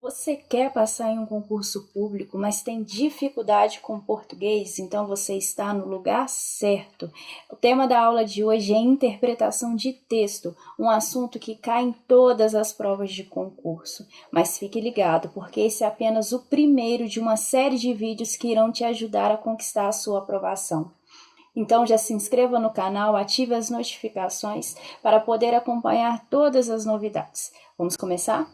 Você quer passar em um concurso público, mas tem dificuldade com português? Então você está no lugar certo. O tema da aula de hoje é interpretação de texto, um assunto que cai em todas as provas de concurso. Mas fique ligado, porque esse é apenas o primeiro de uma série de vídeos que irão te ajudar a conquistar a sua aprovação. Então já se inscreva no canal, ative as notificações para poder acompanhar todas as novidades. Vamos começar?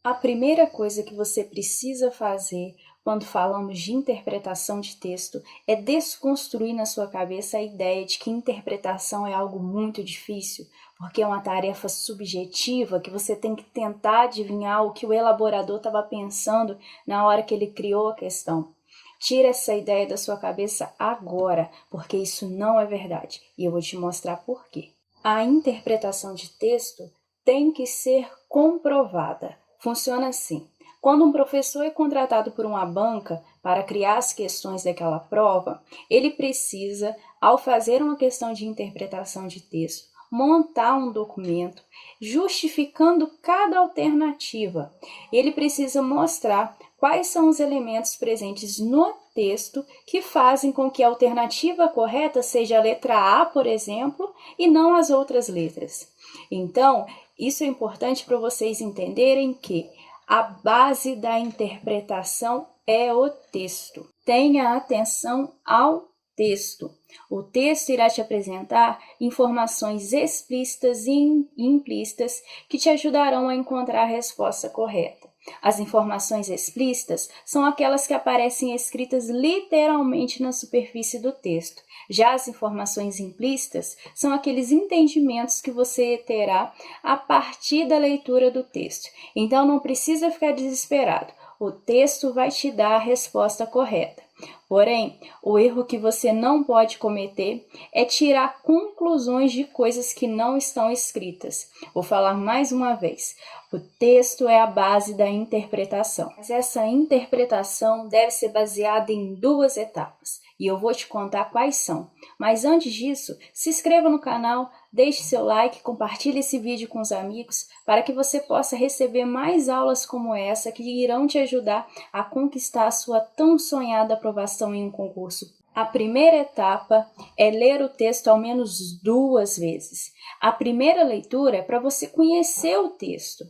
A primeira coisa que você precisa fazer quando falamos de interpretação de texto é desconstruir na sua cabeça a ideia de que interpretação é algo muito difícil, porque é uma tarefa subjetiva que você tem que tentar adivinhar o que o elaborador estava pensando na hora que ele criou a questão. Tira essa ideia da sua cabeça agora, porque isso não é verdade, e eu vou te mostrar por quê. A interpretação de texto tem que ser comprovada. Funciona assim: quando um professor é contratado por uma banca para criar as questões daquela prova, ele precisa, ao fazer uma questão de interpretação de texto, montar um documento justificando cada alternativa. Ele precisa mostrar quais são os elementos presentes no texto que fazem com que a alternativa correta seja a letra A, por exemplo, e não as outras letras. Então, isso é importante para vocês entenderem que a base da interpretação é o texto. Tenha atenção ao texto. O texto irá te apresentar informações explícitas e implícitas que te ajudarão a encontrar a resposta correta. As informações explícitas são aquelas que aparecem escritas literalmente na superfície do texto. Já as informações implícitas são aqueles entendimentos que você terá a partir da leitura do texto. Então não precisa ficar desesperado. O texto vai te dar a resposta correta. Porém, o erro que você não pode cometer é tirar conclusões de coisas que não estão escritas. Vou falar mais uma vez. O texto é a base da interpretação. Mas essa interpretação deve ser baseada em duas etapas. E eu vou te contar quais são. Mas antes disso, se inscreva no canal, deixe seu like, compartilhe esse vídeo com os amigos para que você possa receber mais aulas como essa que irão te ajudar a conquistar a sua tão sonhada aprovação em um concurso. A primeira etapa é ler o texto ao menos 2 vezes. A primeira leitura é para você conhecer o texto,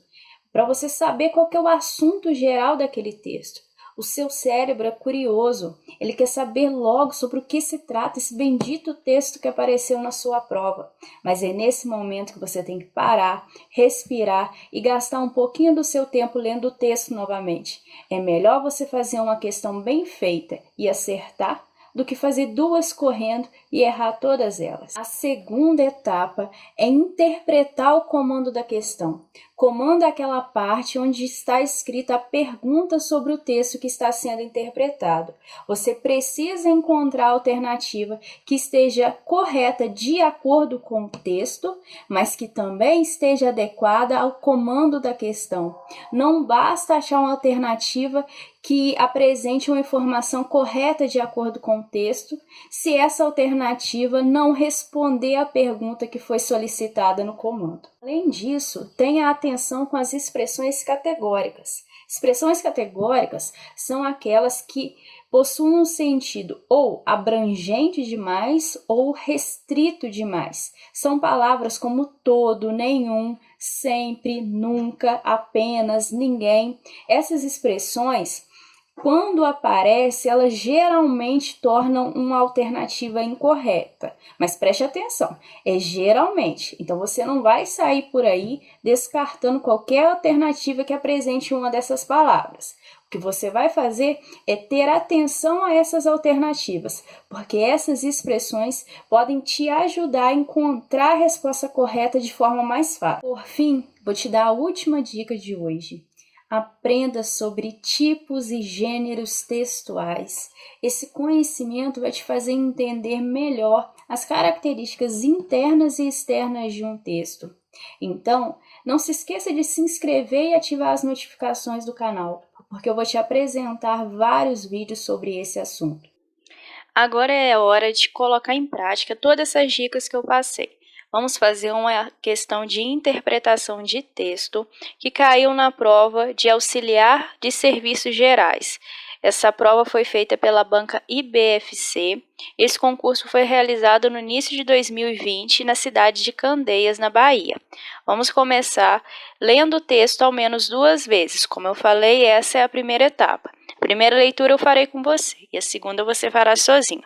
para você saber qual que é o assunto geral daquele texto. O seu cérebro é curioso, ele quer saber logo sobre o que se trata esse bendito texto que apareceu na sua prova. Mas é nesse momento que você tem que parar, respirar e gastar um pouquinho do seu tempo lendo o texto novamente. É melhor você fazer uma questão bem feita e acertar do que fazer 2 correndo e errar todas elas. A segunda etapa é interpretar o comando da questão. Comando é aquela parte onde está escrita a pergunta sobre o texto que está sendo interpretado. Você precisa encontrar a alternativa que esteja correta de acordo com o texto, mas que também esteja adequada ao comando da questão. Não basta achar uma alternativa que apresente uma informação correta de acordo com o texto, se essa alternativa não responder à pergunta que foi solicitada no comando. Além disso, tenha atenção com as expressões categóricas. Expressões categóricas são aquelas que possuem um sentido ou abrangente demais ou restrito demais. São palavras como todo, nenhum, sempre, nunca, apenas, ninguém. Essas expressões, quando aparecem, elas geralmente tornam uma alternativa incorreta. Mas preste atenção, é geralmente. Então você não vai sair por aí descartando qualquer alternativa que apresente uma dessas palavras. O que você vai fazer é ter atenção a essas alternativas, porque essas expressões podem te ajudar a encontrar a resposta correta de forma mais fácil. Por fim, vou te dar a última dica de hoje. Aprenda sobre tipos e gêneros textuais. Esse conhecimento vai te fazer entender melhor as características internas e externas de um texto. Então, não se esqueça de se inscrever e ativar as notificações do canal, porque eu vou te apresentar vários vídeos sobre esse assunto. Agora é hora de colocar em prática todas essas dicas que eu passei. Vamos fazer uma questão de interpretação de texto que caiu na prova de auxiliar de serviços gerais. Essa prova foi feita pela banca IBFC. Esse concurso foi realizado no início de 2020 na cidade de Candeias, na Bahia. Vamos começar lendo o texto ao menos 2 vezes. Como eu falei, essa é a primeira etapa. A primeira leitura eu farei com você e a segunda você fará sozinho.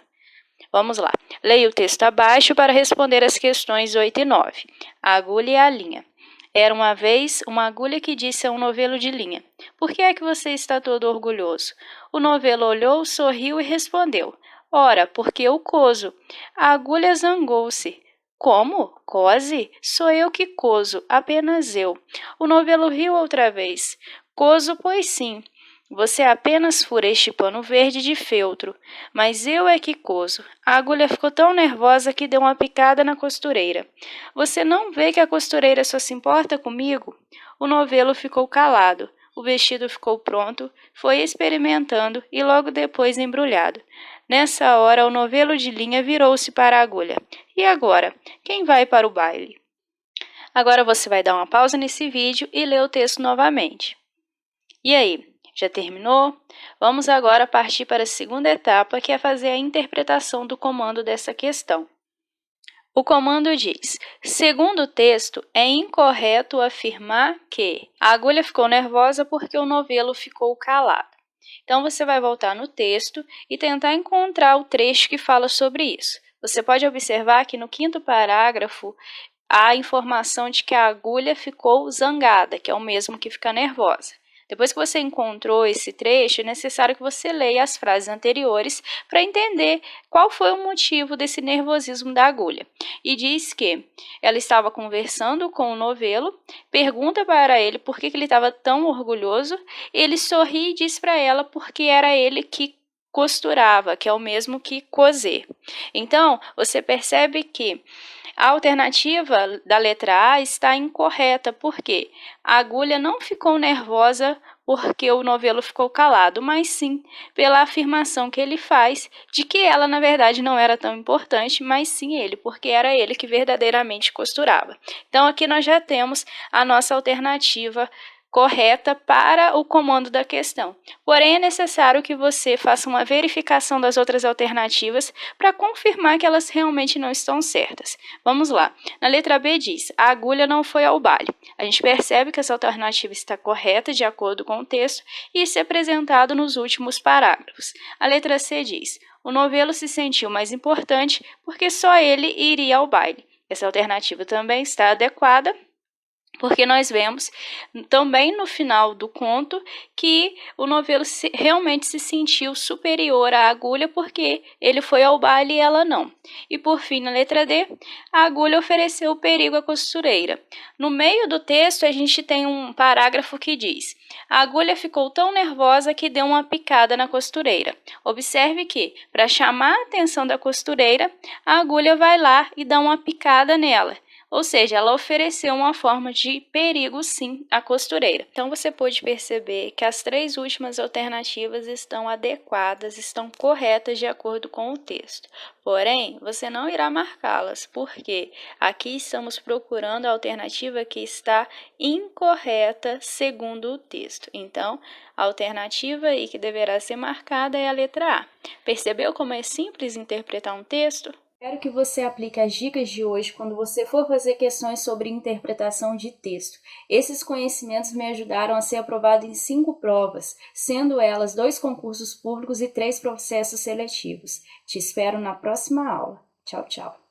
Vamos lá. Leia o texto abaixo para responder as questões 8 e 9. A agulha e a linha. Era uma vez uma agulha que disse a um novelo de linha: "Por que é que você está todo orgulhoso?" O novelo olhou, sorriu e respondeu: "Ora, porque eu coso." A agulha zangou-se: "Como? Cose? Sou eu que coso, apenas eu." O novelo riu outra vez: "Coso, pois sim. Você apenas fura este pano verde de feltro, mas eu é que coso." A agulha ficou tão nervosa que deu uma picada na costureira. "Você não vê que a costureira só se importa comigo?" O novelo ficou calado. O vestido ficou pronto, foi experimentando e logo depois embrulhado. Nessa hora, o novelo de linha virou-se para a agulha. "E agora? Quem vai para o baile?" Agora você vai dar uma pausa nesse vídeo e ler o texto novamente. E aí? Já terminou? Vamos agora partir para a segunda etapa, que é fazer a interpretação do comando dessa questão. O comando diz: segundo o texto, é incorreto afirmar que a agulha ficou nervosa porque o novelo ficou calado. Então, você vai voltar no texto e tentar encontrar o trecho que fala sobre isso. Você pode observar que no 5º parágrafo há a informação de que a agulha ficou zangada, que é o mesmo que ficar nervosa. Depois que você encontrou esse trecho, é necessário que você leia as frases anteriores para entender qual foi o motivo desse nervosismo da agulha. E diz que ela estava conversando com o novelo, pergunta para ele por que ele estava tão orgulhoso, ele sorri e diz para ela porque era ele que costurava, que é o mesmo que coser. Então, você percebe que a alternativa da letra A está incorreta, porque a agulha não ficou nervosa porque o novelo ficou calado, mas sim pela afirmação que ele faz de que ela, na verdade, não era tão importante, mas sim ele, porque era ele que verdadeiramente costurava. Então, aqui nós já temos a nossa alternativa correta para o comando da questão. Porém, é necessário que você faça uma verificação das outras alternativas para confirmar que elas realmente não estão certas. Vamos lá. Na letra B diz: a agulha não foi ao baile. A gente percebe que essa alternativa está correta de acordo com o texto e isso é apresentado nos últimos parágrafos. A letra C diz: o novelo se sentiu mais importante porque só ele iria ao baile. Essa alternativa também está adequada, porque nós vemos também no final do conto que o novelo realmente se sentiu superior à agulha porque ele foi ao baile e ela não. E por fim, na letra D, a agulha ofereceu perigo à costureira. No meio do texto, a gente tem um parágrafo que diz: a agulha ficou tão nervosa que deu uma picada na costureira. Observe que, para chamar a atenção da costureira, a agulha vai lá e dá uma picada nela. Ou seja, ela ofereceu uma forma de perigo, sim, à costureira. Então, você pode perceber que as 3 últimas alternativas estão adequadas, estão corretas de acordo com o texto. Porém, você não irá marcá-las, porque aqui estamos procurando a alternativa que está incorreta segundo o texto. Então, a alternativa aí que deverá ser marcada é a letra A. Percebeu como é simples interpretar um texto? Espero que você aplique as dicas de hoje quando você for fazer questões sobre interpretação de texto. Esses conhecimentos me ajudaram a ser aprovado em 5 provas, sendo elas 2 concursos públicos e 3 processos seletivos. Te espero na próxima aula. Tchau, tchau.